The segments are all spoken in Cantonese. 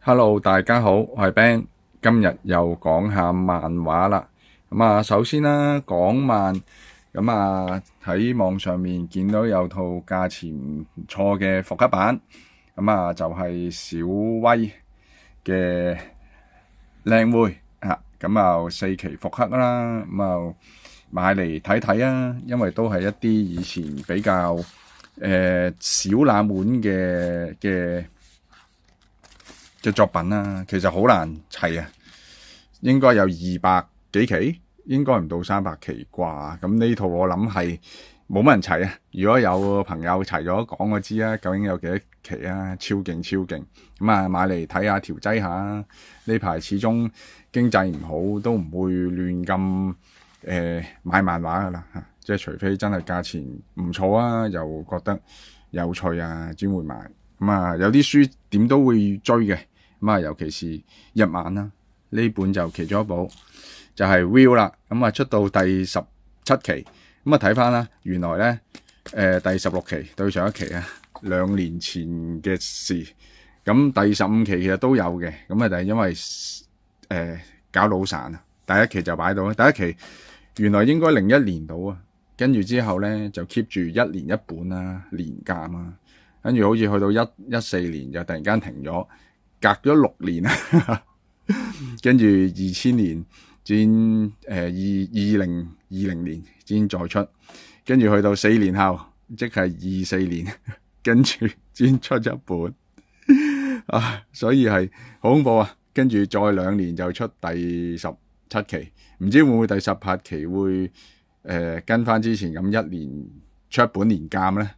Hello，大家好，我係 Ben，今日又講下漫畫啦。首先啦，講漫喺網上面見到有套價錢唔錯嘅復刻版，就係小威嘅靚妹啊，4期復刻啦，買嚟睇睇啊，因為都係一啲以前比較小冷門嘅作品啦，其實好難砌啊，應該有200幾期，應該唔到300期啩。咁呢套我諗係冇乜人砌啊。如果有朋友砌咗，講我知啊，究竟有幾多期啊？超勁超勁！買嚟睇下，調劑下。呢排始終經濟唔好，都唔會亂咁買漫畫噶啦嚇，即係除非真係價錢唔錯啊，又覺得有趣啊，先會買。有啲書點都會追嘅。尤其是日漫啦，呢本就其中一部就係 Will 啦。出到第17期，睇翻啦，原來咧第16期對上一期啊，2年前嘅事。第15期其實都有嘅，但係因為搞老散啊，第一期就擺到，第一期原來應該01年到啊，跟住之後咧就 keep 住1年1本啦，年鑑啊，跟住好似去到14年就突然間停咗。隔咗6年啊，跟住2000年先2020年先再出，跟住去到4年後，即係24年，跟住先出一本所以係好恐怖啊！跟住再2年就出第17期，唔知會唔會第18期會跟翻之前咁1年出一本年鑑咧？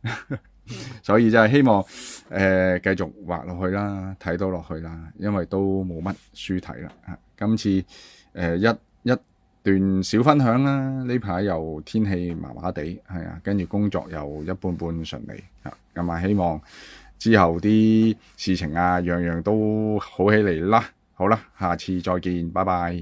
所以真係希望繼續畫落去啦，睇到落去啦，因為都冇乜書睇啦。今次一段小分享啦。呢排又天氣麻麻地，係啊，跟住工作又一般般順利啊。希望之後啲事情啊，樣樣都好起嚟啦。好啦，下次再見，拜拜。